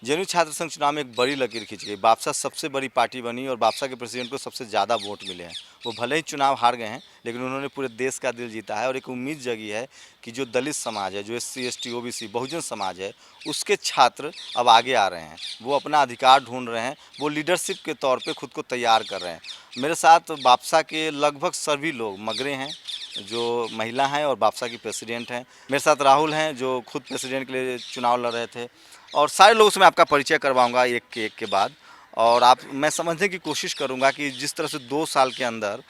JNU छात्र संघ चुनाव में एक बड़ी लकीर खींच गई। बापसा सबसे बड़ी पार्टी बनी और बापसा के प्रेसिडेंट को सबसे ज़्यादा वोट मिले हैं। वो भले ही चुनाव हार गए हैं, लेकिन उन्होंने पूरे देश का दिल जीता है और एक उम्मीद जगी है कि जो दलित समाज है, जो SC ST OBC Bahujan Samaj है, उसके छात्र अब आगे आ रहे हैं। वो अपना अधिकार ढूंढ रहे हैं, वो लीडरशिप के तौर पे खुद को तैयार कर रहे हैं। मेरे साथ बापसा के लगभग सभी लोग मगरे हैं, जो महिला हैं और बापसा की प्रेसिडेंट हैं। मेरे साथ राहुल हैं, जो खुद प्रेसिडेंट के लिए चुनाव लड़ रहे थे, और सारे लोगों से मैं आपका परिचय करवाऊंगा एक के बाद। और मैं समझने की कोशिश करूंगा कि जिस तरह से 2 साल के अंदर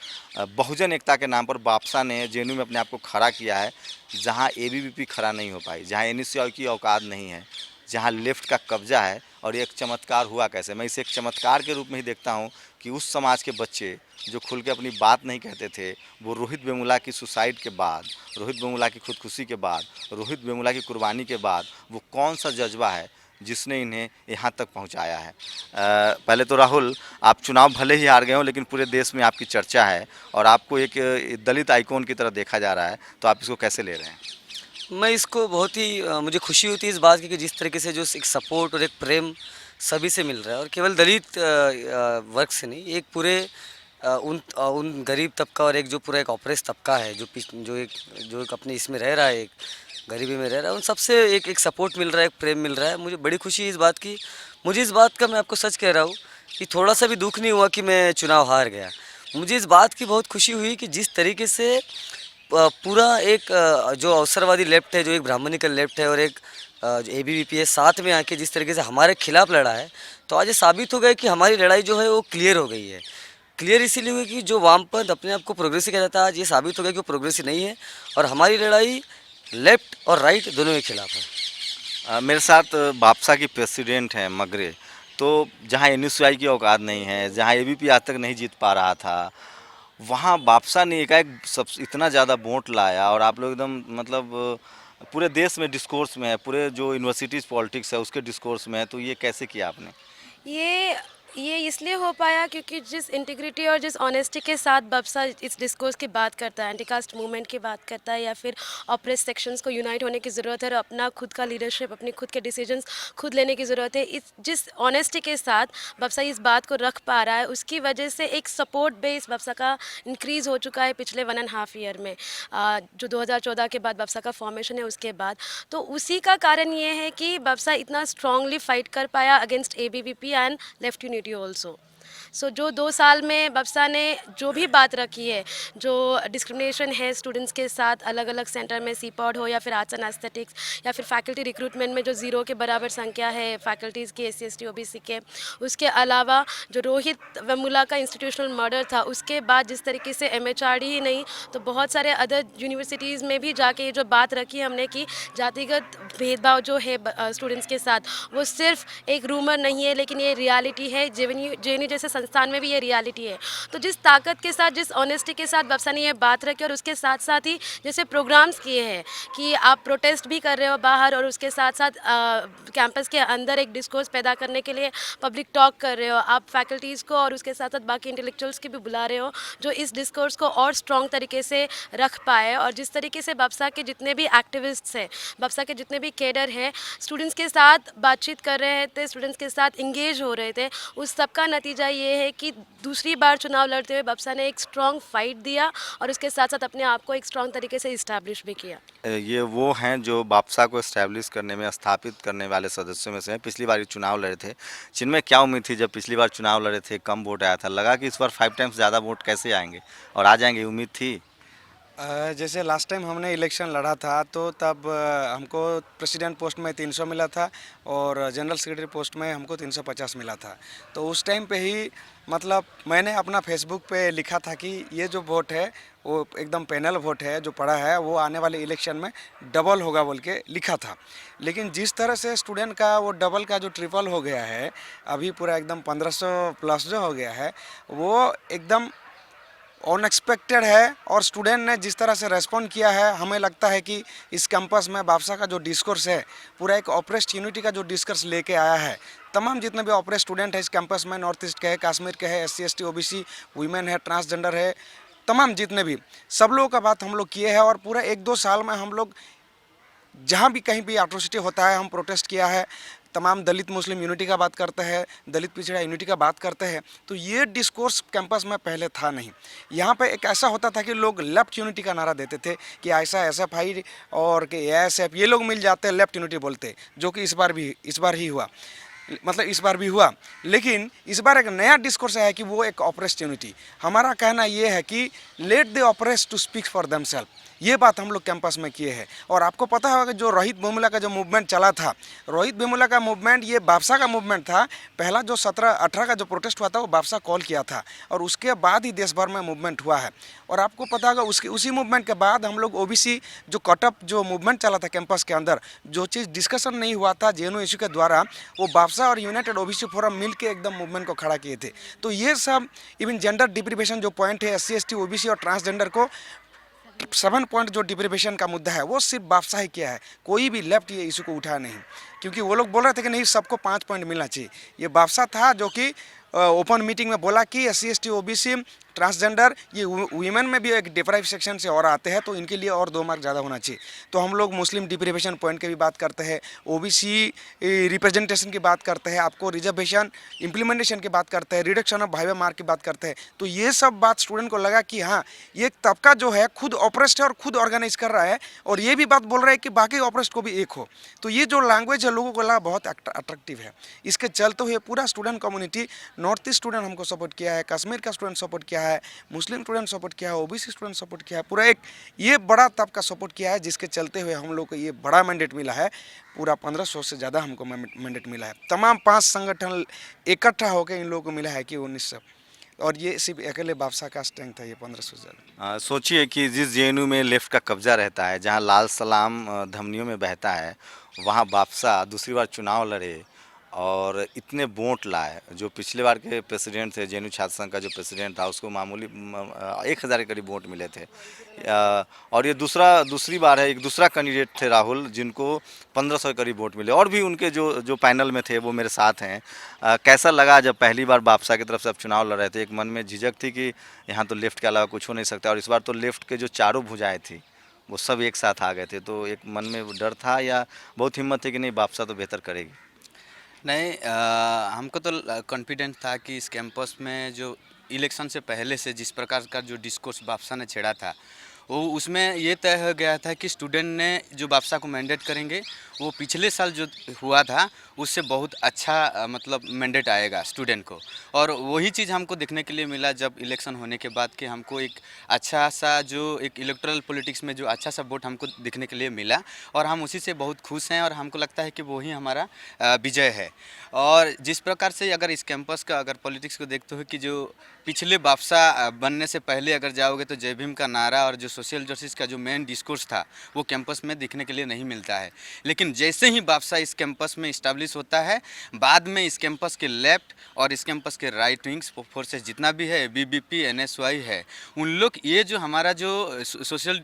बहुजन एकता के नाम पर बापसा ने जेएनयू में अपने आप को खड़ा किया है, जहां एबीवीपी खड़ा नहीं हो पाई, जहां एनएसयूआई की औकात नहीं है, जहां लेफ्ट का कब्जा है। और ये एक चमत्कार हुआ कैसे? मैं इसे एक चमत्कार के रूप में ही देखता हूं कि उस समाज के बच्चे जो खुल के अपनी बात नहीं कहते थे, वो रोहित वेमुला की सुसाइड के बाद, रोहित वेमुला की खुदकुशी के बाद, रोहित वेमुला की कुर्बानी के बाद, वो कौन सा जज्बा है जिसने इन्हें यहाँ तक पहुँचाया है। पहले तो राहुल, आप चुनाव भले ही हार गए हो, लेकिन पूरे देश में आपकी चर्चा है और आपको एक दलित आइकॉन की तरह देखा जा रहा है, तो आप इसको कैसे ले रहे हैं? मैं इसको बहुत ही मुझे खुशी होती है इस बात की कि जिस तरीके से जो एक सपोर्ट और एक प्रेम सभी से मिल रहा है, और केवल दलित वर्ग से नहीं, एक पूरे उन गरीब तबका और एक जो पूरा एक ऑपरेस तबका है, जो एक अपने इसमें रह रहा है, एक गरीबी में रह रहा है, उन सबसे एक सपोर्ट मिल रहा है, एक प्रेम मिल रहा है। मुझे बड़ी खुशी है इस बात की। मुझे इस बात का, मैं आपको सच कह रहा हूँ, कि थोड़ा सा भी दुख नहीं हुआ कि मैं चुनाव हार गया। मुझे इस बात की बहुत खुशी हुई कि जिस तरीके से पूरा एक जो अवसरवादी लेफ्ट है, जो एक ब्राह्मणिकल लेफ्ट है, और एक एबीवीपी है, साथ में आके जिस तरीके से हमारे खिलाफ लड़ा है, तो आज ये साबित हो गया कि हमारी लड़ाई जो है वो क्लियर हो गई है। क्लियर इसीलिए हुई कि जो वामपंथ अपने आप को प्रोग्रेसिव कहता था, आज ये साबित हो गया कि वो प्रोग्रेसिव नहीं है, और हमारी लड़ाई लेफ्ट और राइट दोनों के खिलाफ है। मेरे साथ बापसा की प्रेसिडेंट हैं मगरे। तो जहाँ एनएसयूआई की औकात नहीं है, जहाँ एबीपी आज तक नहीं जीत पा रहा था, वहाँ बापसा ने एकाएक सब इतना ज़्यादा वोट लाया और आप लोग एकदम मतलब पूरे देश में डिस्कोर्स में है, पूरे जो यूनिवर्सिटीज़ पॉलिटिक्स है उसके डिस्कोर्स में है। तो ये कैसे किया आपने? ये ये इसलिए हो पाया क्योंकि जिस इंटीग्रिटी और जिस ऑनेस्टी के साथ बब्सा इस डिस्कोर्स की बात करता है, एंटी कास्ट मूवमेंट की बात करता है, या फिर ऑपरेस सेक्शंस को यूनाइट होने की ज़रूरत है और अपना खुद का लीडरशिप, अपनी खुद के डिसीजंस खुद लेने की ज़रूरत है, इस जिस ऑनेस्टी के साथ बब्सा इस बात को रख पा रहा है, उसकी वजह से एक सपोर्ट बेस बब्सा का इंक्रीज़ हो चुका है पिछले 1.5 ईयर में। जो 2014 के बाद बब्सा का फॉर्मेशन है उसके बाद, तो उसी का कारण ये है कि बब्सा इतना स्ट्रांगली फाइट कर पाया against ABVP and left unity also. So जो 2 साल में बब्सा ने जो भी बात रखी है, जो डिस्क्रिमिनेशन है स्टूडेंट्स के साथ अलग अलग सेंटर में, सीपॉड हो या फिर आर्ट्स एंड एस्थेटिक्स, या फिर फैकल्टी रिक्रूटमेंट में जो 0 के बराबर संख्या है फैकल्टीज़ की एससी एसटी ओबीसी के, उसके अलावा जो रोहित वेमुला का इंस्टीट्यूशनल मर्डर था, उसके बाद जिस तरीके से एमएचआरडी ही नहीं तो बहुत सारे अदर यूनिवर्सिटीज़ में भी जाके ये जो बात रखी हमने कि जातिगत भेदभाव जो है स्टूडेंट्स के साथ, वो सिर्फ एक रूमर नहीं है, लेकिन ये रियलिटी है। जेएनयू जैसे संस्थान में भी ये रियलिटी है। तो जिस ताकत के साथ, जिस ऑनेस्टी के साथ बब्सा ने ये बात रखी, और उसके साथ साथ ही जैसे प्रोग्राम्स किए हैं कि आप प्रोटेस्ट भी कर रहे हो बाहर, और उसके साथ साथ कैंपस के अंदर एक डिस्कोर्स पैदा करने के लिए पब्लिक टॉक कर रहे हो, आप फैकल्टीज़ को और उसके साथ साथ बाकी इंटेलेक्चुअल्स की भी बुला रहे हो, जो इस डिस्कोर्स को और स्ट्रॉन्ग तरीके से रख पाए। और जिस तरीके से बब्सा के जितने भी एक्टिविस्ट्स हैं, बब्सा के जितने भी कैडर हैं, स्टूडेंट्स के साथ बातचीत कर रहे थे, स्टूडेंट्स के साथ इंगेज हो रहे थे, उस सब का नतीजा ये है कि दूसरी बार चुनाव लड़ते हुए बब्सा ने एक स्ट्रॉन्ग फाइट दिया और उसके साथ साथ अपने आप को एक स्ट्रॉन्ग तरीके से इस्टेब्लिश भी किया। ये वो हैं जो बापसा को एस्टैब्लिश करने में, स्थापित करने वाले सदस्यों में से हैं। पिछली बार ये चुनाव लड़े थे, जिनमें क्या उम्मीद थी? जब पिछली बार चुनाव लड़े थे कम वोट आया था, लगा कि इस बार 5 टाइम्स ज़्यादा वोट कैसे आएंगे और आ जाएंगे, उम्मीद थी? जैसे लास्ट टाइम हमने इलेक्शन लड़ा था तो तब हमको प्रेसिडेंट पोस्ट में 300 मिला था और जनरल सेक्रेटरी पोस्ट में हमको 350 मिला था। तो उस टाइम पे ही मतलब मैंने अपना फेसबुक पे लिखा था कि ये जो वोट है वो एकदम पैनल वोट है, जो पड़ा है वो आने वाले इलेक्शन में डबल होगा बोल के लिखा था। लेकिन जिस तरह से स्टूडेंट का वो डबल का जो ट्रिपल हो गया है, अभी पूरा एकदम 1500 प्लस जो हो गया है, वो एकदम अनएक्सपेक्टेड है। और स्टूडेंट ने जिस तरह से रेस्पॉन्ड किया है, हमें लगता है कि इस कैंपस में बापसा का जो डिस्कोर्स है, पूरा एक ऑपरेस्ट यूनिटी का जो डिस्कोर्स लेके आया है। तमाम जितने भी ऑपरेस्ट स्टूडेंट है इस कैंपस में, नॉर्थ ईस्ट के है, कश्मीर के है, एससी एसटी ओबीसी, वुमेन है, ट्रांसजेंडर है, तमाम जितने भी, सब लोगों का बात हम लोग किए हैं। और पूरा 1-2 साल में हम लोग जहाँ भी कहीं भी एट्रोसिटी होता है हम प्रोटेस्ट किया है। तमाम दलित मुस्लिम यूनिटी का बात करते हैं, दलित पिछड़ा यूनिटी का बात करते हैं, तो ये डिस्कोर्स कैंपस में पहले था नहीं। यहाँ पे एक ऐसा होता था कि लोग लेफ्ट यूनिटी का नारा देते थे कि ऐसा SFI और कि ASF ये लोग मिल जाते हैं लेफ्ट यूनिटी बोलते, जो कि इस बार ही हुआ, मतलब इस बार भी हुआ। लेकिन इस बार एक नया डिस्कोर्स है कि वो एक ऑपरेस्ट यूनिटी। हमारा कहना ये है कि let the oppressed to speak for themselves, ये बात हम लोग कैंपस में किए हैं। और आपको पता होगा कि जो रोहित वेमुला का जो मूवमेंट चला था, रोहित वेमुला का मूवमेंट ये बापसा का मूवमेंट था। पहला जो 17-18 का जो प्रोटेस्ट हुआ था वो बापसा कॉल किया था, और उसके बाद ही देश भर में मूवमेंट हुआ है। और आपको पता होगा उसी मूवमेंट के बाद हम लोग OBC जो कटअप जो मूवमेंट चला था कैंपस के अंदर, जो चीज़ डिस्कशन नहीं हुआ था JNU इशू के द्वारा, वो बापसा और यूनाइटेड OBC फोरम मिल के एकदम मूवमेंट को खड़ा किए थे। तो ये सब इवन जेंडर डिप्रीवेशन जो पॉइंट है SC ST OBC और ट्रांसजेंडर को 7 पॉइंट जो डिप्रीवेशन का मुद्दा है वो सिर्फ बापसा ही किया है, कोई भी लेफ्ट ये इशू को उठाया नहीं। क्योंकि वो लोग बोल रहे थे कि नहीं सबको 5 पॉइंट मिलना चाहिए। ये बापसा था जो कि ओपन मीटिंग में बोला कि SC ST OBC ट्रांसजेंडर ये वीमेन में भी एक डिप्राइव सेक्शन से और आते हैं, तो इनके लिए और 2 मार्क ज़्यादा होना चाहिए। तो हम लोग मुस्लिम डिप्रीवेशन पॉइंट की भी बात करते हैं, OBC रिप्रेजेंटेशन की बात करते हैं, आपको रिजर्वेशन इम्प्लीमेंटेशन की बात करते हैं, रिडक्शन ऑफ हाईवे मार्क की बात करते हैं। तो ये सब बात स्टूडेंट को लगा कि हाँ, ये तबका जो है खुद ऑपरेस्ट है और खुद ऑर्गेनाइज कर रहा है, और ये भी बात बोल रहा है कि बाकी ऑपरेस्ट को भी एक हो। तो ये जो लैंग्वेज है लोगों को लगा बहुत अट्रैक्टिव है। इसके चलते हुए पूरा student community, north east student हमको सपोर्ट किया है, कश्मीर का स्टूडेंट सपोर्ट किया है, मुस्लिम स्टूडेंट सपोर्ट किया है, OBC स्टूडेंट सपोर्ट किया है, पूरा एक ये बड़ा तबका सपोर्ट किया है, जिसके चलते हुए हम लोग को ये बड़ा मैंडेट मिला है। पूरा 1500 से ज़्यादा हमको मैंडेट मिला है। तमाम 5 संगठन इकट्ठा होकर इन लोगों को मिला है कि 1900, और ये सिर्फ अकेले बापसा का स्ट्रेंथ है, ये 1500 से ज़्यादा। सोचिए कि जिस JNU में लेफ्ट का कब्जा रहता है, जहाँ लाल सलाम धमनियों में बहता है, वहाँ बापसा दूसरी बार चुनाव लड़े और इतने वोट लाए। जो पिछले बार के प्रेसिडेंट थे, JNU छात्र संघ का जो प्रेसिडेंट था, उसको मामूली 1000 के करीब वोट मिले थे। और ये दूसरी बार है, एक दूसरा कैंडिडेट थे राहुल, जिनको 1500 के करीब वोट मिले, और भी उनके जो पैनल में थे वो मेरे साथ हैं। कैसा लगा जब पहली बार बापसा की तरफ से आप चुनाव लड़ रहे थे? एक मन में झिझक थी कि यहाँ तो लेफ्ट के अलावा कुछ हो नहीं सकता, और इस बार तो लेफ्ट के जो चारों भुजाएँ थी वो सब एक साथ आ गए थे, तो एक मन में डर था या बहुत हिम्मत थी कि नहीं बापसा तो बेहतर करेगी? नहीं, हमको तो कॉन्फिडेंट था कि इस कैंपस में जो इलेक्शन से पहले से जिस प्रकार का जो डिस्कोर्स बापसा ने छेड़ा था, वो उसमें ये तय हो गया था कि स्टूडेंट ने जो बापसा को मैंडेट करेंगे, वो पिछले साल जो हुआ था उससे बहुत अच्छा मतलब मैंडेट आएगा स्टूडेंट को। और वही चीज़ हमको देखने के लिए मिला जब इलेक्शन होने के बाद, कि हमको एक अच्छा सा जो एक इलेक्टोरल पॉलिटिक्स में जो अच्छा सा वोट हमको देखने के लिए मिला, और हम उसी से बहुत खुश हैं, और हमको लगता है कि वही हमारा विजय है। और जिस प्रकार से अगर इस कैंपस का अगर पॉलिटिक्स को देखते हो कि जो पिछले बापसा बनने से पहले अगर जाओगे तो जय भीम का नारा और जो सोशल जस्टिस का जो मेन डिस्कोर्स था वो कैंपस में देखने के लिए नहीं मिलता है। लेकिन जैसे ही बापसा इस कैंपस में इस्टेब्लिश होता है, बाद में इस कैंपस के लेफ्ट और इस कैंपस के राइट विंग्स फोर्सेस जितना भी है, BBP NSY है, उन लोग ये जो हमारा जो सोशल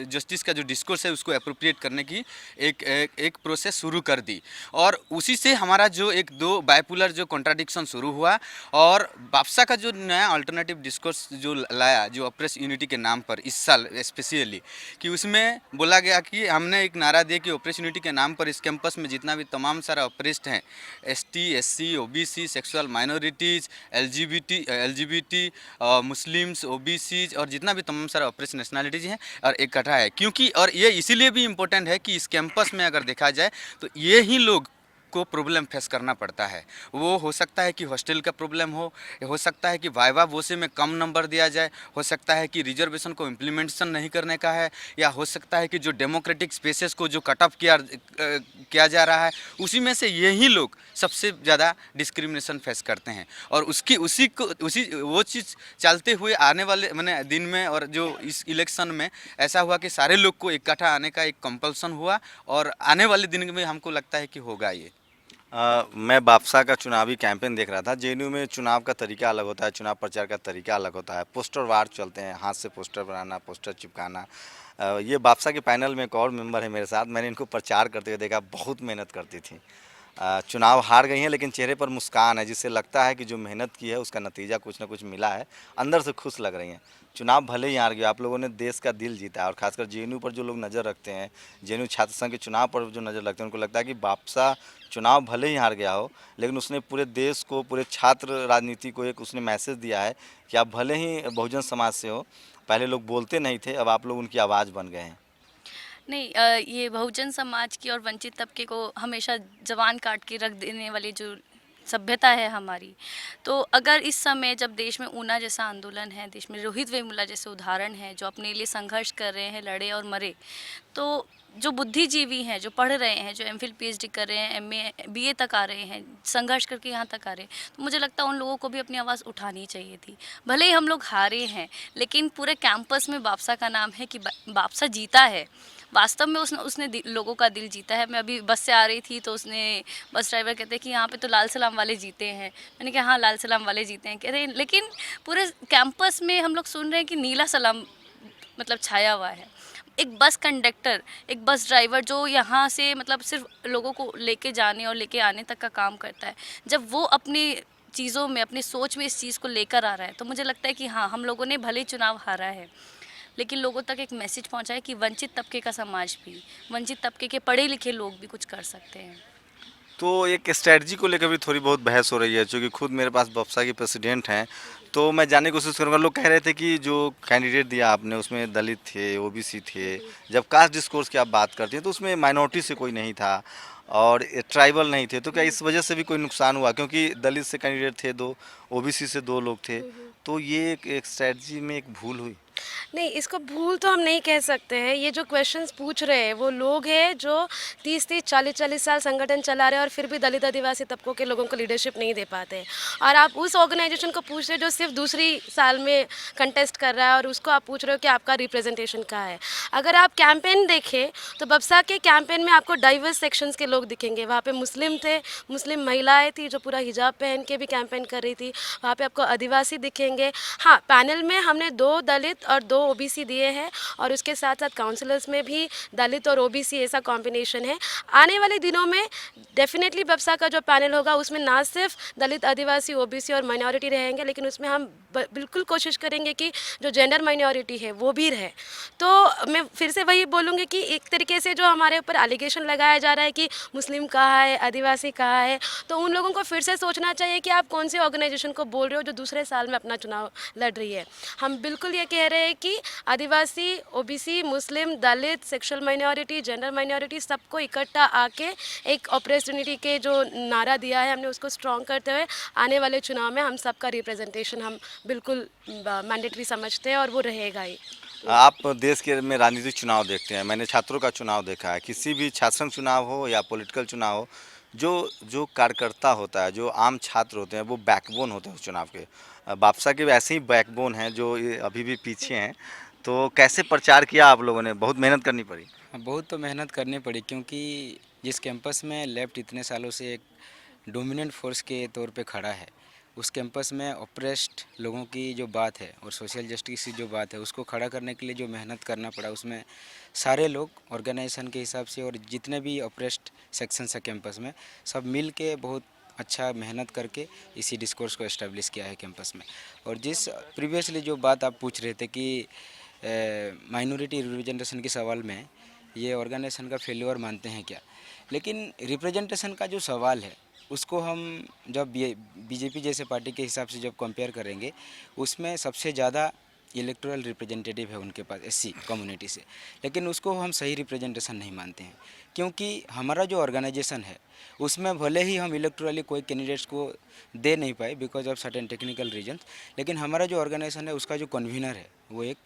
जस्टिस का जो डिस्कोर्स है उसको अप्रोप्रिएट करने की एक प्रोसेस शुरू कर दी। और उसी से हमारा जो एक दो बाइपोलर जो कॉन्ट्राडिक्शन शुरू हुआ, और बापसा का जो नया अल्टरनेटिव डिस्कोर्स जो लाया जो ऑपरेस यूनिटी के नाम पर इस साल स्पेशली, कि उसमें बोला गया कि हमने एक नारा दिया कि ऑपरेस यूनिटी के नाम पर इस कैंपस में जितना भी तमाम सारा ऑपरेस्ट हैं, ST SC OBC sexual minorities LGBT Muslims OBC और जितना भी तमाम सारा ऑपरेस नेशनलिटीज़ हैं और इकट्ठा है। क्योंकि और ये इसीलिए भी इम्पोर्टेंट है कि इस कैंपस में अगर देखा जाए तो ये ही लोग को प्रॉब्लम फेस करना पड़ता है। वो हो सकता है कि हॉस्टल का प्रॉब्लम हो सकता है कि वाइवा वोसे में कम नंबर दिया जाए, हो सकता है कि रिजर्वेशन को इम्प्लीमेंटेशन नहीं करने का है, या हो सकता है कि जो डेमोक्रेटिक स्पेसेस को जो कट ऑफ किया जा रहा है, उसी में से यही लोग सबसे ज़्यादा डिस्क्रिमिनेशन फेस करते हैं। और वो चीज़ चलते हुए आने वाले मैंने दिन में और जो इस इलेक्शन में ऐसा हुआ कि सारे लोग को इकट्ठा आने का एक कंपल्सन हुआ, और आने वाले दिन में हमको लगता है कि होगा ये। मैं बापसा का चुनावी कैंपेन देख रहा था। JNU में चुनाव का तरीका अलग होता है, चुनाव प्रचार का तरीका अलग होता है, पोस्टर वार चलते हैं, हाथ से पोस्टर बनाना, पोस्टर चिपकाना। ये बापसा के पैनल में एक और मेंबर है मेरे साथ, मैंने इनको प्रचार करते हुए देखा, बहुत मेहनत करती थी। चुनाव हार गई हैं, लेकिन चेहरे पर मुस्कान है, जिससे लगता है कि जो मेहनत की है उसका नतीजा कुछ ना कुछ मिला है। अंदर से खुश लग रही हैं। चुनाव भले ही हार गया, आप लोगों ने देश का दिल जीता है। और खासकर जेएनयू पर जो लोग नज़र रखते हैं, जेएनयू छात्र संघ के चुनाव पर जो नज़र रखते हैं, उनको लगता है कि बापसा चुनाव भले ही हार गया हो, लेकिन उसने पूरे देश को, पूरे छात्र राजनीति को एक उसने मैसेज दिया है कि आप भले ही बहुजन समाज से हो, पहले लोग बोलते नहीं थे, अब आप लोग उनकी आवाज़ बन गए हैं। नहीं, ये बहुजन समाज की और वंचित तबके को हमेशा जबान काट के रख देने वाली जो सभ्यता है हमारी, तो अगर इस समय जब देश में ऊना जैसा आंदोलन है, देश में रोहित वेमुला जैसे उदाहरण हैं जो अपने लिए संघर्ष कर रहे हैं, लड़े और मरे, तो जो बुद्धिजीवी हैं, जो पढ़ रहे हैं, जो एमफिल पीएचडी कर रहे हैं, एमए बीए तक आ रहे हैं, संघर्ष करके यहाँ तक आ रहे हैं, तो मुझे लगता है उन लोगों को भी अपनी आवाज़ उठानी चाहिए थी। भले ही हम लोग हारे हैं, लेकिन पूरे कैंपस में बापसा का नाम है कि बापसा जीता है। वास्तव में उसने लोगों का दिल जीता है। मैं अभी बस से आ रही थी तो उसने बस ड्राइवर कहते हैं कि यहाँ पे तो लाल सलाम वाले जीते हैं। मैंने कहा हाँ, लाल सलाम वाले जीते हैं। कह रहे हैं लेकिन पूरे कैंपस में हम लोग सुन रहे हैं कि नीला सलाम मतलब छाया हुआ है। एक बस कंडक्टर, एक बस ड्राइवर जो यहाँ से मतलब सिर्फ लोगों को लेके जाने और लेके आने तक का काम करता है, जब वो अपनी चीज़ों में, अपनी सोच में इस चीज़ को लेकर आ रहा है, तो मुझे लगता है कि हाँ, हम लोगों ने भले ही चुनाव हारा है, लेकिन लोगों तक एक मैसेज पहुंचा है कि वंचित तबके का समाज भी, वंचित तबके के पढ़े लिखे लोग भी कुछ कर सकते हैं। तो एक स्ट्रैटेजी को लेकर भी थोड़ी बहुत बहस हो रही है, क्योंकि खुद मेरे पास बप्सा के प्रेसिडेंट हैं, तो मैं जानने की कोशिश करूँगा। लोग कह रहे थे कि जो कैंडिडेट दिया आपने उसमें दलित थे, ओबीसी थे। जब कास्ट डिस्कोर्स की आप बात करती हैं तो उसमें माइनॉरिटी से कोई नहीं था और ट्राइबल नहीं थे, तो क्या इस वजह से भी कोई नुकसान हुआ? क्योंकि दलित से कैंडिडेट थे 2, ओबीसी से 2 लोग थे, तो ये एक स्ट्रैटेजी में एक भूल हुई। नहीं, इसको भूल तो हम नहीं कह सकते हैं। ये जो क्वेश्चंस पूछ रहे हैं वो लोग हैं जो 30-30, 40-40 साल संगठन चला रहे हैं और फिर भी दलित आदिवासी तबकों के लोगों को लीडरशिप नहीं दे पाते। और आप उस ऑर्गेनाइजेशन को पूछ रहे हो जो सिर्फ दूसरी साल में कंटेस्ट कर रहा है और उसको आप पूछ रहे हो कि आपका रिप्रेजेंटेशन कहाँ है। अगर आप कैंपेन देखें तो बप्सा के कैंपेन में आपको डाइवर्स सेक्शंस के लोग दिखेंगे। वहाँ पे मुस्लिम थे, मुस्लिम महिलाएँ थी जो पूरा हिजाब पहन के भी कैंपेन कर रही थी। वहाँ पे आपको आदिवासी दिखेंगे। हाँ, पैनल में हमने 2 दलित और 2 ओबीसी दिए हैं और उसके साथ साथ काउंसिलर्स में भी दलित और ओबीसी ऐसा कॉम्बिनेशन है। आने वाले दिनों में डेफिनेटली बप्सा का जो पैनल होगा उसमें ना सिर्फ दलित, आदिवासी, ओबीसी और माइनॉरिटी रहेंगे, लेकिन उसमें हम बिल्कुल कोशिश करेंगे कि जो जेंडर माइनॉरिटी है वो भी रहे। तो मैं फिर से वही बोलूँगी कि एक तरीके से जो हमारे ऊपर एलिगेशन लगाया जा रहा है कि मुस्लिम कहाँ है, आदिवासी कहाँ है, तो उन लोगों को फिर से सोचना चाहिए कि आप कौन से ऑर्गेनाइजेशन को बोल रहे हो जो दूसरे साल में अपना चुनाव लड़ रही है। हम बिल्कुल ये कह रहे हैं कि आदिवासी, ओबीसी, मुस्लिम, दलित, सेक्सुअल माइनॉरिटी, जेंडर माइनॉरिटी सबको इकट्ठा आके एक ऑपरेशनिटी के जो नारा दिया है हमने उसको स्ट्रॉन्ग करते हुए आने वाले चुनाव में हम सबका रिप्रेजेंटेशन हम बिल्कुल मैंडेटरी समझते हैं और वो रहेगा ही। आप देश के में राजनीतिक चुनाव देखते हैं, मैंने छात्रों का चुनाव देखा है। किसी भी छात्र संघ चुनाव हो या पॉलिटिकल चुनाव हो, जो कार्यकर्ता होता है, जो आम छात्र होते हैं, वो बैकबोन होते हैं उस चुनाव के। बापसा के ऐसे ही बैकबोन हैं जो ये अभी भी पीछे हैं। तो कैसे प्रचार किया आप लोगों ने? बहुत मेहनत करनी पड़ी। बहुत तो मेहनत करनी पड़ी, क्योंकि जिस कैंपस में लेफ्ट इतने सालों से एक डोमिनेंट फोर्स के तौर पे खड़ा है, उस कैंपस में ऑप्रेस्ड लोगों की जो बात है और सोशल जस्टिस की जो बात है उसको खड़ा करने के लिए जो मेहनत करना पड़ा, उसमें सारे लोग ऑर्गेनाइजेशन के हिसाब से और जितने भी ऑप्रेस्ड सेक्शंस है कैंपस में, सब मिल के बहुत अच्छा मेहनत करके इसी डिस्कोर्स को एस्टेब्लिश किया है कैंपस में। और जिस प्रीवियसली जो बात आप पूछ रहे थे कि माइनॉरिटी रिप्रेजेंटेशन के सवाल में ये ऑर्गेनाइजेशन का फेल्योर मानते हैं क्या, लेकिन रिप्रेजेंटेशन का जो सवाल है उसको हम जब बीजेपी जैसे पार्टी के हिसाब से जब कंपेयर करेंगे, उसमें सबसे ज़्यादा इलेक्टोरल रिप्रेजेंटेटिव है उनके पास एससी कम्युनिटी से, लेकिन उसको हम सही रिप्रेजेंटेशन नहीं मानते हैं। क्योंकि हमारा जो ऑर्गेनाइजेशन है उसमें भले ही हम इलेक्टोरली कोई कैंडिडेट्स को दे नहीं पाए because of certain technical reasons, लेकिन हमारा जो ऑर्गेनाइजेशन है उसका जो कन्वीनर है वो एक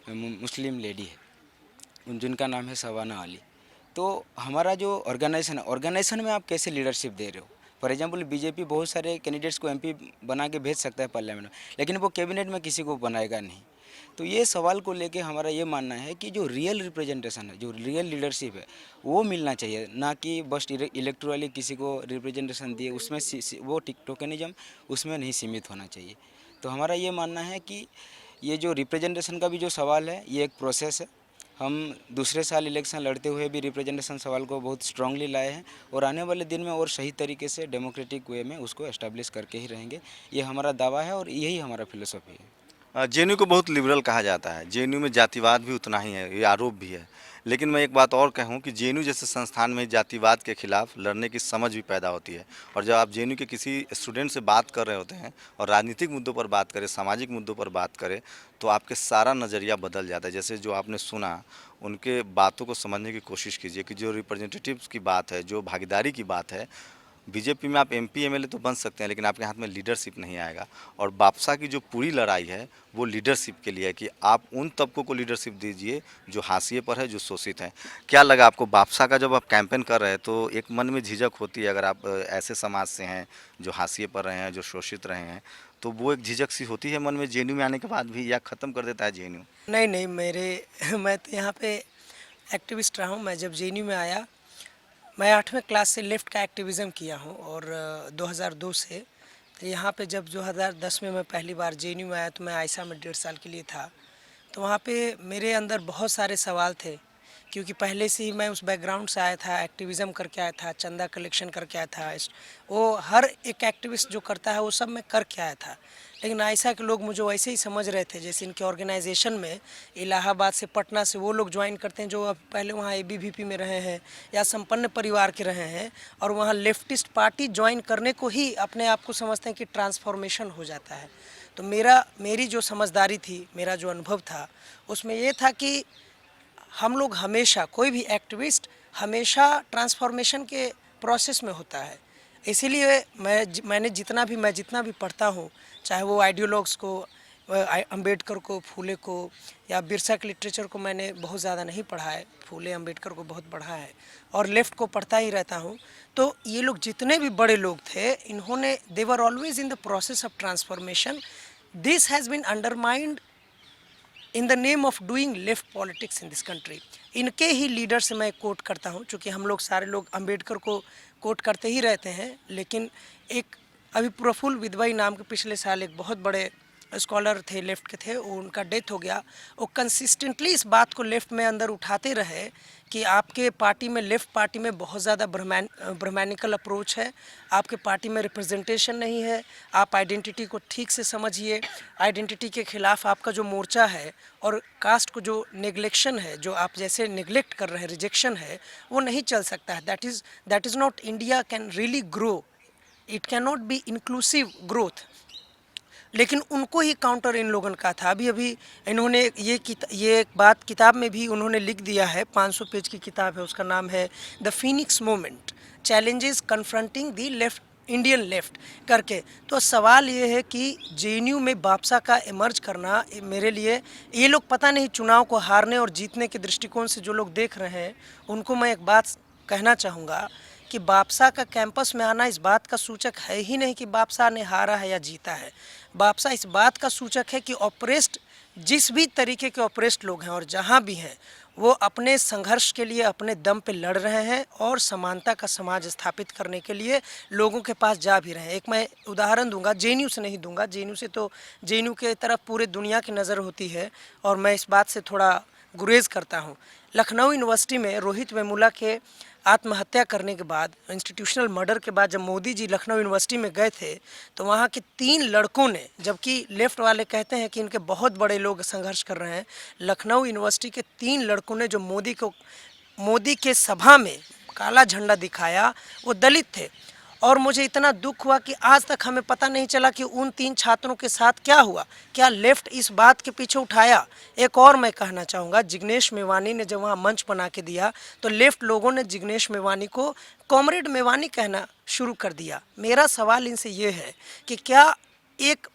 मुस्लिम लेडी है जिनका नाम है सवाना अली। तो हमारा जो ऑर्गेनाइजेशन में आप कैसे लीडरशिप दे रहे हो? फॉर एग्जांपल बीजेपी बहुत सारे कैंडिडेट्स को एमपी बना के भेज सकता है पार्लियामेंट में, लेकिन वो कैबिनेट में किसी को बनाएगा नहीं। तो ये सवाल को लेके हमारा ये मानना है कि जो रियल रिप्रेजेंटेशन है, जो रियल लीडरशिप है, वो मिलना चाहिए, ना कि बस इलेक्टोरली किसी को रिप्रेजेंटेशन दिए उसमें वो टोकनिज्म उसमें नहीं सीमित होना चाहिए। तो हमारा ये मानना है कि ये जो रिप्रेजेंटेशन का भी जो सवाल है ये एक प्रोसेस है। हम दूसरे साल इलेक्शन लड़ते हुए भी रिप्रेजेंटेशन सवाल को बहुत स्ट्रांगली लाए हैं और आने वाले दिन में और सही तरीके से डेमोक्रेटिक वे में उसको एस्टेब्लिश करके ही रहेंगे। ये हमारा दावा है और यही हमारा फिलोसफी है। जेएनयू को बहुत लिबरल कहा जाता है, जेएनयू में जातिवाद भी उतना ही है, ये आरोप भी है। लेकिन मैं एक बात और कहूँ कि जेएनयू जैसे संस्थान में जातिवाद के खिलाफ लड़ने की समझ भी पैदा होती है। और जब आप जेएनयू के किसी स्टूडेंट से बात कर रहे होते हैं और राजनीतिक मुद्दों पर बात करें, सामाजिक मुद्दों पर बात करें, तो आपके सारा नज़रिया बदल जाता है। जैसे जो आपने सुना, उनके बातों को समझने की कोशिश कीजिए कि जो रिप्रेजेंटेटिव्स की बात है, जो भागीदारी की बात है, बीजेपी में आप एमपी एमएलए तो बन सकते हैं, लेकिन आपके हाथ में लीडरशिप नहीं आएगा। और बापसा की जो पूरी लड़ाई है वो लीडरशिप के लिए है कि आप उन तबकों को लीडरशिप दीजिए जो हाशिए पर है, जो शोषित हैं। क्या लगा आपको बापसा का जब आप कैंपेन कर रहे हैं तो एक मन में झिझक होती है, अगर आप ऐसे समाज से हैं जो हाशिए पर रहे हैं, जो शोषित रहे हैं, तो वो एक झिझक सी होती है मन में जेएनयू में आने के बाद भी, या ख़त्म कर देता है जेएनयू? नहीं नहीं, मैं तो यहाँ पे एक्टिविस्ट रहा हूँ। मैं जब जेएनयू में आया, मैं 8वें क्लास से लेफ़्ट का एक्टिविज़्म किया हूँ और 2002 से तो यहाँ पे जब 2010 में मैं पहली बार जेएनयू में आया तो मैं आयशा में 1.5 साल के लिए था। तो वहाँ पे मेरे अंदर बहुत सारे सवाल थे, क्योंकि पहले से ही मैं उस बैकग्राउंड से आया था, एक्टिविज़्म करके आया था, चंदा कलेक्शन करके आया था। वो हर एक एक्टिविस्ट जो करता है वो सब मैं करके आया था। लेकिन आयशा के लोग मुझे वैसे ही समझ रहे थे जैसे इनके ऑर्गेनाइजेशन में इलाहाबाद से, पटना से वो लोग ज्वाइन करते हैं जो अब पहले वहाँ एबीवीपी में रहे हैं या संपन्न परिवार के रहे हैं, और वहाँ लेफ्टिस्ट पार्टी ज्वाइन करने को ही अपने आप को समझते हैं कि ट्रांसफॉर्मेशन हो जाता है। तो मेरी जो समझदारी थी, मेरा जो अनुभव था, उसमें ये था कि हम लोग हमेशा, कोई भी एक्टिविस्ट हमेशा ट्रांसफॉर्मेशन के प्रोसेस में होता है। इसीलिए मैंने जितना भी पढ़ता हूँ, चाहे वो आइडियोलॉग्स को, अंबेडकर को, फूले को या बिरसा के लिटरेचर को मैंने बहुत ज़्यादा नहीं पढ़ा है, फूले अंबेडकर को बहुत पढ़ा है और लेफ़्ट को पढ़ता ही रहता हूँ। तो ये लोग जितने भी बड़े लोग थे, इन्होंने they were always in the process of transformation. This has been undermined in the name of doing left politics in this country. इनके ही लीडर से मैं कोट करता हूँ, क्योंकि हम लोग सारे लोग अंबेडकर को कोट करते ही रहते हैं, लेकिन एक अभी प्रफुल्ल विद्वाई नाम के पिछले साल एक बहुत बड़े स्कॉलर थे, लेफ़्ट के थे, उनका डेथ हो गया। वो कंसिस्टेंटली इस बात को लेफ़्ट में अंदर उठाते रहे कि आपके पार्टी में, लेफ़्ट पार्टी में बहुत ज़्यादा ब्रह्मानिकल अप्रोच है, आपके पार्टी में रिप्रेजेंटेशन नहीं है, आप आइडेंटिटी को ठीक से समझिए, आइडेंटिटी के ख़िलाफ़ आपका जो मोर्चा है और कास्ट को जो नेग्लेक्शन है, जो आप जैसे नेग्लेक्ट कर रहे हैं, रिजेक्शन है, वो नहीं चल सकता है। That is not India can really grow, it can not be inclusive growth. लेकिन उनको ही काउंटर इन लोगों का था। अभी इन्होंने ये एक बात किताब में भी उन्होंने लिख दिया है, 500 पेज की किताब है, उसका नाम है the Phoenix moment, challenges confronting the left, Indian left करके। तो सवाल ये है कि जेएनयू में बापसा का इमर्ज करना मेरे लिए, ये लोग पता नहीं चुनाव को हारने और जीतने के दृष्टिकोण से जो लोग देख रहे हैं, उनको मैं एक बात कहना चाहूँगा कि बापसा का कैंपस में आना इस बात का सूचक है ही नहीं कि बापसा ने हारा है या जीता है। बापसा इस बात का सूचक है कि ऑपरेस्ट, जिस भी तरीके के ऑपरेस्ट लोग हैं और जहाँ भी हैं, वो अपने संघर्ष के लिए अपने दम पे लड़ रहे हैं और समानता का समाज स्थापित करने के लिए लोगों के पास जा भी रहे हैं। एक मैं उदाहरण दूंगा, जेएनयू से नहीं दूंगा, जेएनयू से तो जेएनयू के तरफ पूरे दुनिया की नज़र होती है और मैं इस बात से थोड़ा गुरेज करता हूँ। लखनऊ यूनिवर्सिटी में रोहित वेमुला के आत्महत्या करने के बाद, इंस्टीट्यूशनल मर्डर के बाद, जब मोदी जी लखनऊ यूनिवर्सिटी में गए थे तो वहाँ के 3 लड़कों ने, जबकि लेफ़्ट वाले कहते हैं कि इनके बहुत बड़े लोग संघर्ष कर रहे हैं, लखनऊ यूनिवर्सिटी के 3 लड़कों ने जो मोदी के सभा में काला झंडा दिखाया, वो दलित थे। और मुझे इतना दुख हुआ कि आज तक हमें पता नहीं चला कि उन 3 छात्रों के साथ क्या हुआ, क्या लेफ्ट इस बात के पीछे उठाया। एक और मैं कहना चाहूँगा, जिग्नेश मेवानी ने जब वहाँ मंच बना के दिया तो लेफ्ट लोगों ने जिग्नेश मेवानी को कॉमरेड मेवानी कहना शुरू कर दिया। मेरा सवाल इनसे ये है कि क्या एक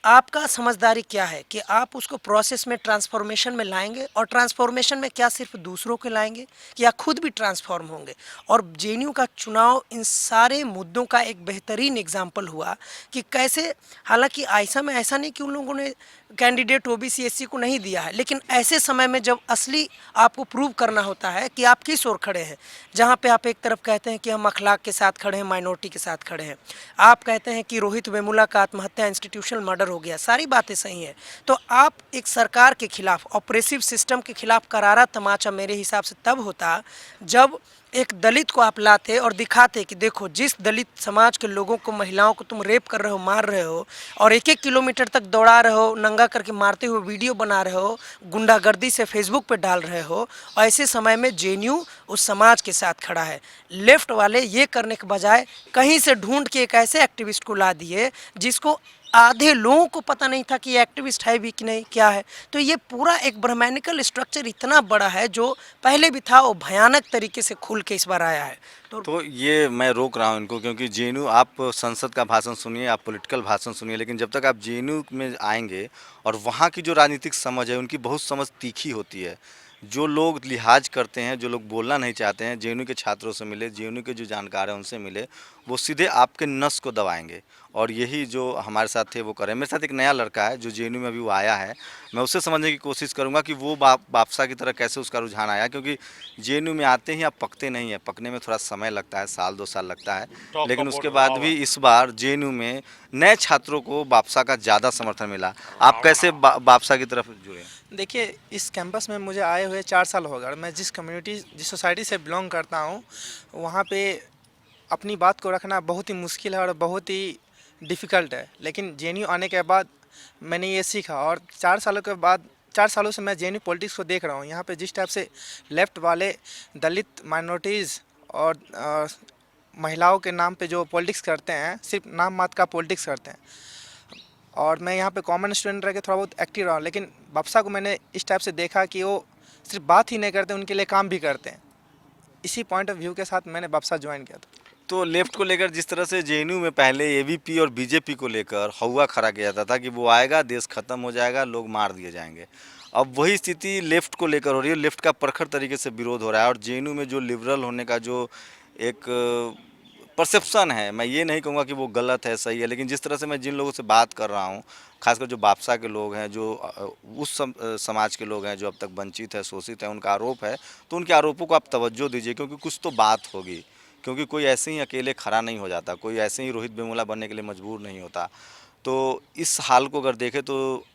आपका समझदारी क्या है कि आप उसको प्रोसेस में, ट्रांसफॉर्मेशन में लाएंगे, और ट्रांसफॉर्मेशन में क्या सिर्फ दूसरों के लाएंगे या खुद भी ट्रांसफॉर्म होंगे। और जेएनयू का चुनाव इन सारे मुद्दों का एक बेहतरीन एग्जाम्पल हुआ कि कैसे, हालांकि आयशा में ऐसा नहीं कि उन लोगों ने कैंडिडेट ओबीसी एससी को नहीं दिया है, लेकिन ऐसे समय में जब असली आपको प्रूव करना होता है कि आप किस ओर खड़े हैं, जहाँ पे आप एक तरफ कहते हैं कि हम अखलाक के साथ खड़े हैं, माइनॉरिटी के साथ खड़े हैं, आप कहते हैं कि रोहित वेमुला का आत्महत्या इंस्टीट्यूशनल मर्डर हो गया, सारी बातें सही हैं, तो आप एक सरकार के खिलाफ, ऑपरेसिव सिस्टम के खिलाफ करारा तमाचा मेरे हिसाब से तब होता जब एक दलित को आप लाते और दिखाते कि देखो जिस दलित समाज के लोगों को, महिलाओं को तुम रेप कर रहे हो, मार रहे हो और 1-1 किलोमीटर तक दौड़ा रहे हो, नंगा करके मारते हुए वीडियो बना रहे हो, गुंडागर्दी से फेसबुक पे डाल रहे हो, और ऐसे समय में जेएनयू उस समाज के साथ खड़ा है। लेफ्ट वाले ये करने के बजाय कहीं से ढूंढ के एक ऐसे एक्टिविस्ट को ला दिए जिसको आधे लोगों को पता नहीं था कि ये एक्टिविस्ट है भी कि नहीं, क्या है। तो ये पूरा एक ब्रह्मांडिकल स्ट्रक्चर इतना बड़ा है जो पहले भी था, वो भयानक तरीके से खुल के इस बार आया है। तो ये मैं रोक रहा हूँ इनको, क्योंकि जेएनयू, आप संसद का भाषण सुनिए, आप पॉलिटिकल भाषण सुनिए, लेकिन जब तक आप जेएनयू में आएंगे और वहाँ की जो राजनीतिक समझ है, उनकी बहुत समझ तीखी होती है। जो लोग लिहाज करते हैं, जो लोग बोलना नहीं चाहते हैं, जेएनयू के छात्रों से मिले, जेएनयू के जो जानकार हैं उनसे मिले, वो सीधे आपके नस को दबाएंगे। और यही जो हमारे साथ थे वो करें। मेरे साथ एक नया लड़का है जो जेएनयू में अभी वो आया है, मैं उससे समझने की कोशिश करूंगा कि वो बापसा की तरह कैसे उसका रुझान आया, क्योंकि जेएनयू में आते ही आप पकते नहीं हैं, पकने में थोड़ा समय लगता है, 1-2 साल लगता है, लेकिन उसके बाद भी इस बार जेएनयू में नए छात्रों को बापसा का ज़्यादा समर्थन मिला। आप कैसे बापसा की तरफ जुड़े? देखिए, इस कैंपस में मुझे आए हुए 4 साल हो गए और मैं जिस कम्युनिटी, जिस सोसाइटी से बिलोंग करता हूँ, वहाँ पे अपनी बात को रखना बहुत ही मुश्किल है और बहुत ही डिफ़िकल्ट है। लेकिन जेएनयू आने के बाद मैंने ये सीखा और 4 सालों के बाद, 4 सालों से मैं जेएनयू पॉलिटिक्स को देख रहा हूँ। यहाँ पे जिस टाइप से लेफ़्ट वाले दलित, माइनॉरिटीज़ और महिलाओं के नाम पे जो पॉलिटिक्स करते हैं, सिर्फ नाम मात्र का पॉलिटिक्स करते हैं। और मैं यहाँ पे कॉमन स्टूडेंट रह के थोड़ा बहुत एक्टिव रहा हूँ, लेकिन बापसा को मैंने इस टाइप से देखा कि वो सिर्फ बात ही नहीं करते, उनके लिए काम भी करते हैं। इसी पॉइंट ऑफ व्यू के साथ मैंने बापसा ज्वाइन किया था। तो लेफ्ट को लेकर जिस तरह से जेएनयू में पहले एबीपी और बीजेपी को लेकर हवा खड़ा किया जाता था कि वो आएगा, देश खत्म हो जाएगा, लोग मार दिए जाएंगे, अब वही स्थिति लेफ्ट को लेकर हो रही है। लेफ्ट का प्रखर तरीके से विरोध हो रहा है और जेएनयू में जो लिबरल होने का जो एक परसेप्शन है, मैं ये नहीं कहूँगा कि वो गलत है, सही है, लेकिन जिस तरह से मैं जिन लोगों से बात कर रहा हूँ, खासकर जो बापसा के लोग हैं, जो उस समाज के लोग हैं जो अब तक वंचित है, शोषित है, उनका आरोप है, तो उनके आरोपों को आप तवज्जो दीजिए, क्योंकि कुछ तो बात होगी। क्योंकि कोई ऐसे ही अकेले खड़ा नहीं हो जाता, कोई ऐसे ही रोहित वेमुला बनने के लिए मजबूर नहीं होता। तो इस हाल को अगर देखें तो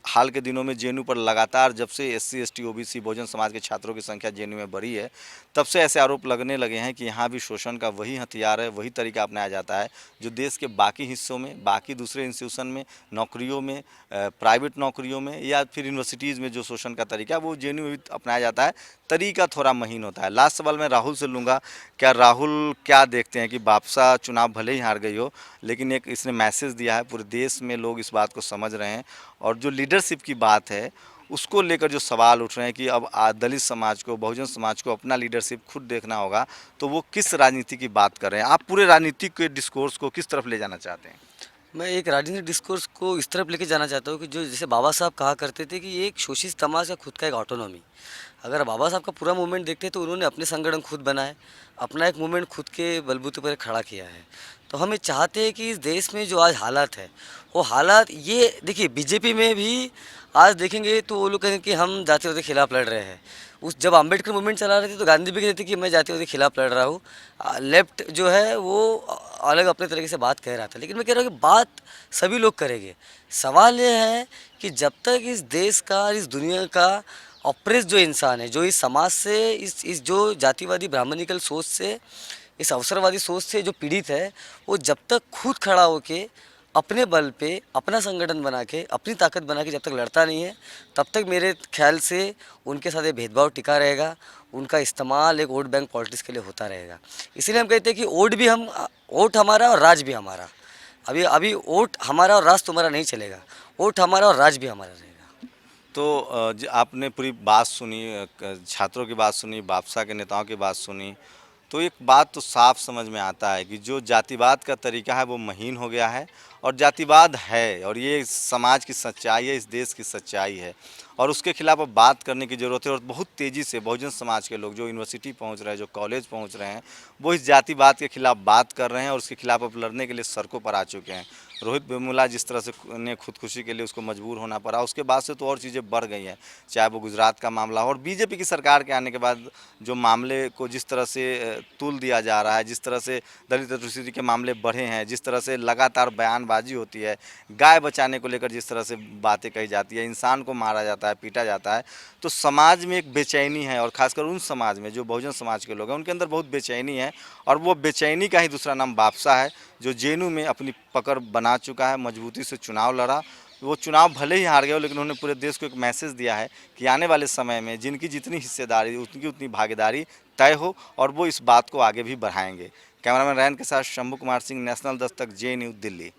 हाल के दिनों में जेएनयू पर लगातार, जब से SC, ST, OBC, Bahujan Samaj के छात्रों की संख्या जेएनयू में बढ़ी है, तब से ऐसे आरोप लगने लगे हैं कि यहाँ भी शोषण का वही हथियार है, वही तरीका अपनाया जाता है जो देश के बाकी हिस्सों में, बाकी दूसरे इंस्टीट्यूशन में, नौकरियों में, प्राइवेट नौकरियों में या फिर यूनिवर्सिटीज़ में जो शोषण का तरीका वो जेएनयू में अपनाया जाता है। तरीका थोड़ा महीन होता है। लास्ट सवाल मैं राहुल से लूँगा। क्या राहुल क्या देखते हैं कि बापसा चुनाव भले ही हार गई हो, लेकिन एक इसने मैसेज दिया है, पूरे देश में लोग इस बात को समझ रहे हैं, और जो लीडरशिप की बात है उसको लेकर जो सवाल उठ रहे हैं कि अब दलित समाज को, बहुजन समाज को अपना लीडरशिप खुद देखना होगा, तो वो किस राजनीति की बात कर रहे हैं? आप पूरे राजनीतिक के डिस्कोर्स को किस तरफ ले जाना चाहते हैं? मैं एक राजनीतिक डिस्कोर्स को इस तरफ लेके जाना चाहता हूँ कि जो जैसे बाबा साहब कहा करते थे कि ये एक शोषित समाज का खुद का एक ऑटोनॉमी। अगर बाबा साहब का पूरा मूवमेंट देखते तो उन्होंने अपने संगठन खुद बनाए, अपना एक मूवमेंट खुद के बलबूते पर खड़ा किया है। तो हम ये चाहते हैं कि इस देश में जो आज हालात है, वो हालात, ये देखिए बीजेपी में भी आज देखेंगे तो वो लोग कहेंगे कि हम जातिवाद के खिलाफ लड़ रहे हैं। उस जब अम्बेडकर मूवमेंट चला रहे थे तो गांधी भी कहते थे कि मैं जातिवाद के खिलाफ लड़ रहा हूँ। लेफ्ट जो है वो अलग अपने तरीके से बात कह रहा था, लेकिन मैं कह रहा हूँ कि बात सभी लोग करेंगे। सवाल ये है कि जब तक इस देश का, इस दुनिया का ऑप्रेस जो इंसान है, जो इस समाज से, इस जो जातिवादी ब्राह्मणिकल सोच से, इस अवसरवादी सोच से जो पीड़ित है, वो जब तक खुद खड़ा होके अपने बल पे अपना संगठन बना के, अपनी ताकत बना के जब तक लड़ता नहीं है, तब तक मेरे ख्याल से उनके साथ ये भेदभाव टिका रहेगा। उनका इस्तेमाल एक वोट बैंक पॉलिटिक्स के लिए होता रहेगा। इसीलिए हम कहते हैं कि वोट हमारा और राज भी हमारा। अभी वोट हमारा और राज तुम्हारा नहीं चलेगा, वोट हमारा और राज भी हमारा रहेगा। तो आपने पूरी बात सुनी, छात्रों की बात सुनी, बापसा के नेताओं की बात सुनी, तो एक बात तो साफ समझ में आता है कि जो जातिवाद का तरीका है वो महीन हो गया है और जातिवाद है, और ये समाज की सच्चाई है, इस देश की सच्चाई है, और उसके खिलाफ अब बात करने की ज़रूरत है। और बहुत तेज़ी से बहुजन समाज के लोग जो यूनिवर्सिटी पहुंच रहे हैं, जो कॉलेज पहुंच रहे हैं, वो इस जातिवाद के खिलाफ बात कर रहे हैं और उसके खिलाफ अब लड़ने के लिए सड़कों पर आ चुके हैं। रोहित वेमुला जिस तरह से ने खुदकुशी के लिए उसको मजबूर होना पड़ा, उसके बाद से तो और चीज़ें बढ़ गई हैं, चाहे वो गुजरात का मामला हो, और बीजेपी की सरकार के आने के बाद जो मामले को जिस तरह से तुल दिया जा रहा है, जिस तरह से दलित एट्रोसिटी के मामले बढ़े हैं, जिस तरह से लगातार बयानबाजी होती है, गाय बचाने को लेकर जिस तरह से बातें कही जाती है, इंसान को मारा जाता है, पीटा जाता है, तो समाज में एक बेचैनी है, और खासकर उन समाज में जो बहुजन समाज के लोग हैं उनके अंदर बहुत बेचैनी है। और वो बेचैनी का ही दूसरा नाम बापसा है, जो जेएनयू में अपनी पकड़ बना चुका है, मजबूती से चुनाव लड़ा। वो चुनाव भले ही हार गए हो, लेकिन उन्होंने पूरे देश को एक मैसेज दिया है कि आने वाले समय में जिनकी जितनी हिस्सेदारी उतनी भागीदारी तय हो, और वो इस बात को आगे भी बढ़ाएंगे। कैमरामैन रैन के साथ शंभू कुमार सिंह, नेशनल दस्तक, जेएनयू, दिल्ली।